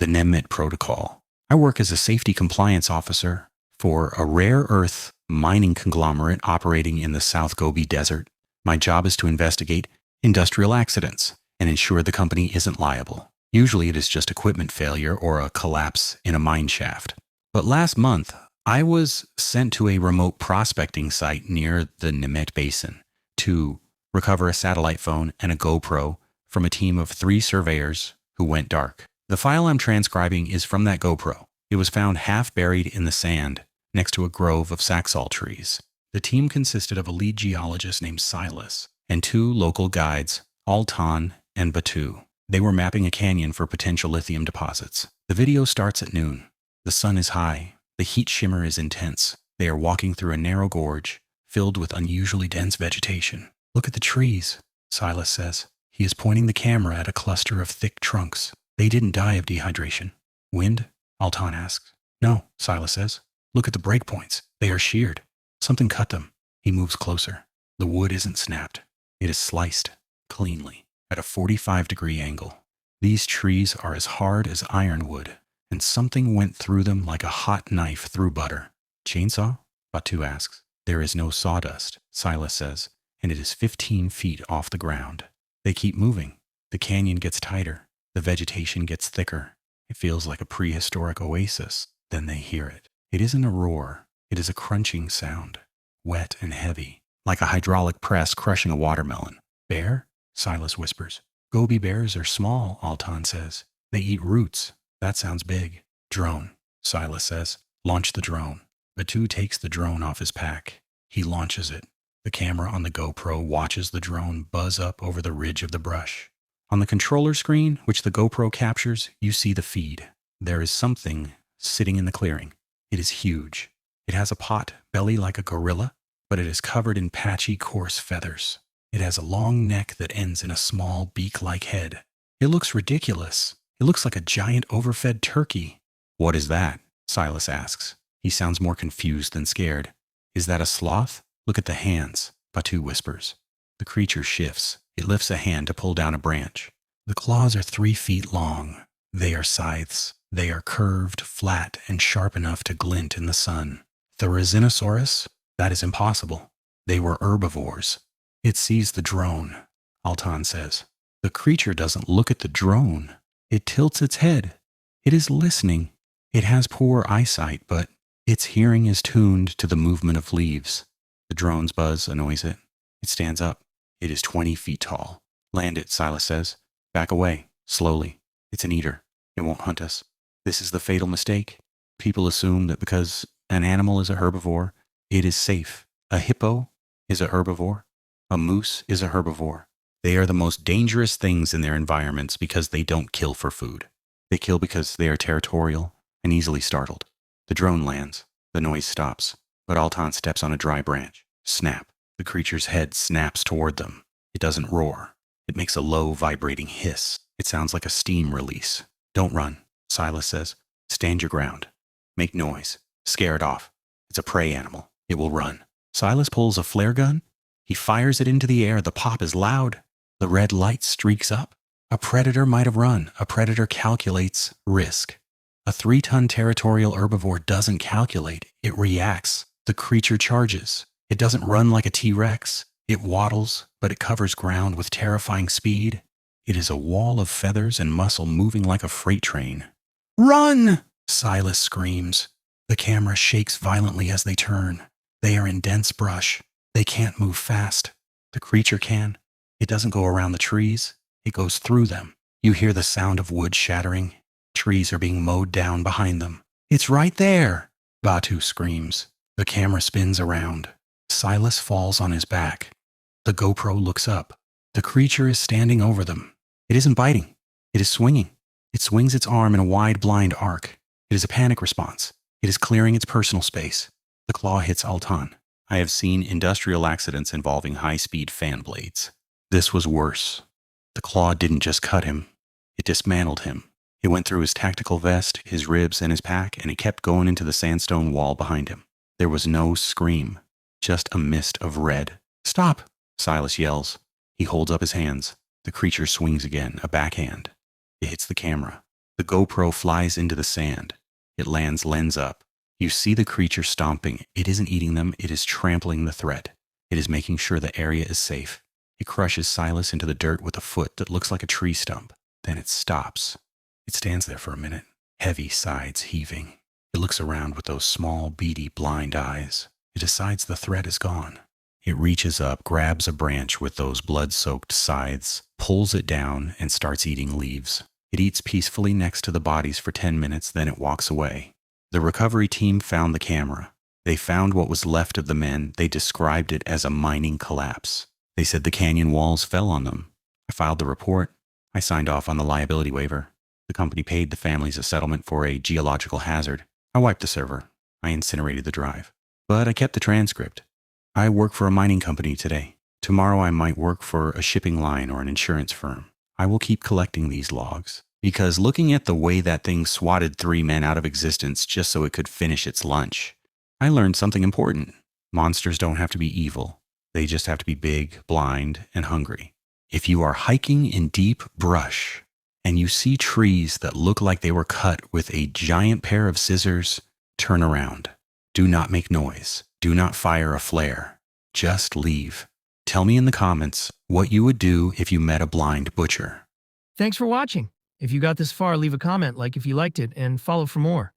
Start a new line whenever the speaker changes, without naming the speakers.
the Nemet Protocol. I work as a safety compliance officer for a rare earth mining conglomerate operating in the South Gobi Desert. My job is to investigate industrial accidents and ensure the company isn't liable. Usually it is just equipment failure or a collapse in a mine shaft. But last month, I was sent to a remote prospecting site near the Nemet Basin to recover a satellite phone and a GoPro from a team of 3 surveyors who went dark. The file I'm transcribing is from that GoPro. It was found half buried in the sand next to a grove of saxaul trees. The team consisted of a lead geologist named Silas and 2 local guides, Altan and Batu. They were mapping a canyon for potential lithium deposits. The video starts at noon. The sun is high. The heat shimmer is intense. They are walking through a narrow gorge filled with unusually dense vegetation. "Look at the trees," Silas says. He is pointing the camera at a cluster of thick trunks. "They didn't die of dehydration." "Wind?" Altan asks. "No," Silas says. "Look at the breakpoints. They are sheared. Something cut them." He moves closer. The wood isn't snapped. It is sliced cleanly at a 45-degree angle. These trees are as hard as ironwood, and something went through them like a hot knife through butter. "Chainsaw?" Batu asks. "There is no sawdust," Silas says, "and it is 15 feet off the ground." They keep moving. The canyon gets tighter. The vegetation gets thicker. It feels like a prehistoric oasis. Then they hear it. It isn't a roar. It is a crunching sound, wet and heavy, like a hydraulic press crushing a watermelon. "Bear?" Silas whispers. "Gobi bears are small," Altan says. "They eat roots." "That sounds big." "Drone," Silas says. "Launch the drone." Batu takes the drone off his pack. He launches it. The camera on the GoPro watches the drone buzz up over the ridge of the brush. On the controller screen, which the GoPro captures, you see the feed. There is something sitting in the clearing. It is huge. It has a pot belly like a gorilla, but it is covered in patchy, coarse feathers. It has a long neck that ends in a small, beak-like head. It looks ridiculous. It looks like a giant, overfed turkey. "What is that?" Silas asks. He sounds more confused than scared. "Is that a sloth? Look at the hands," Batu whispers. The creature shifts. It lifts a hand to pull down a branch. The claws are 3 feet long. They are scythes. They are curved, flat, and sharp enough to glint in the sun. Therizinosaurus? That is impossible. They were herbivores. It sees the drone, Altan says. The creature doesn't look at the drone. It tilts its head. It is listening. It has poor eyesight, but its hearing is tuned to the movement of leaves. The drone's buzz annoys it. It stands up. It is 20 feet tall. "Land it," Silas says. "Back away, slowly. It's an eater. It won't hunt us." This is the fatal mistake. People assume that because an animal is a herbivore, it is safe. A hippo is a herbivore. A moose is a herbivore. They are the most dangerous things in their environments because they don't kill for food. They kill because they are territorial and easily startled. The drone lands. The noise stops, but Altan steps on a dry branch. Snap. The creature's head snaps toward them. It doesn't roar. It makes a low, vibrating hiss. It sounds like a steam release. "Don't run," Silas says. "Stand your ground. Make noise. Scare it off. It's a prey animal. It will run." Silas pulls a flare gun. He fires it into the air. The pop is loud. The red light streaks up. A predator might have run. A predator calculates risk. A 3-ton territorial herbivore doesn't calculate. It reacts. The creature charges. It doesn't run like a T-Rex. It waddles, but it covers ground with terrifying speed. It is a wall of feathers and muscle moving like a freight train. "Run!" Silas screams. The camera shakes violently as they turn. They are in dense brush. They can't move fast. The creature can. It doesn't go around the trees. It goes through them. You hear the sound of wood shattering. Trees are being mowed down behind them. "It's right there!" Batu screams. The camera spins around. Silas falls on his back. The GoPro looks up. The creature is standing over them. It isn't biting. It is swinging. It swings its arm in a wide, blind arc. It is a panic response. It is clearing its personal space. The claw hits Altan. I have seen industrial accidents involving high-speed fan blades. This was worse. The claw didn't just cut him. It dismantled him. It went through his tactical vest, his ribs, and his pack, and it kept going into the sandstone wall behind him. There was no scream, just a mist of red. "Stop!" Silas yells. He holds up his hands. The creature swings again, a backhand. It hits the camera. The GoPro flies into the sand. It lands lens up. You see the creature stomping. It isn't eating them, it is trampling the threat. It is making sure the area is safe. It crushes Silas into the dirt with a foot that looks like a tree stump. Then it stops. It stands there for a minute, heavy sides heaving. It looks around with those small, beady, blind eyes. It decides the threat is gone. It reaches up, grabs a branch with those blood-soaked scythes, pulls it down, and starts eating leaves. It eats peacefully next to the bodies for 10 minutes, then it walks away. The recovery team found the camera. They found what was left of the men. They described it as a mining collapse. They said the canyon walls fell on them. I filed the report. I signed off on the liability waiver. The company paid the families a settlement for a geological hazard. I wiped the server. I incinerated the drive. But I kept the transcript. I work for a mining company today. Tomorrow I might work for a shipping line or an insurance firm. I will keep collecting these logs. Because looking at the way that thing swatted 3 men out of existence just so it could finish its lunch, I learned something important. Monsters don't have to be evil. They just have to be big, blind, and hungry. If you are hiking in deep brush and you see trees that look like they were cut with a giant pair of scissors, turn around. Do not make noise. Do not fire a flare. Just leave. Tell me in the comments what you would do if you met a blind butcher.
Thanks for watching. If you got this far, leave a comment, like if you liked it, and follow for more.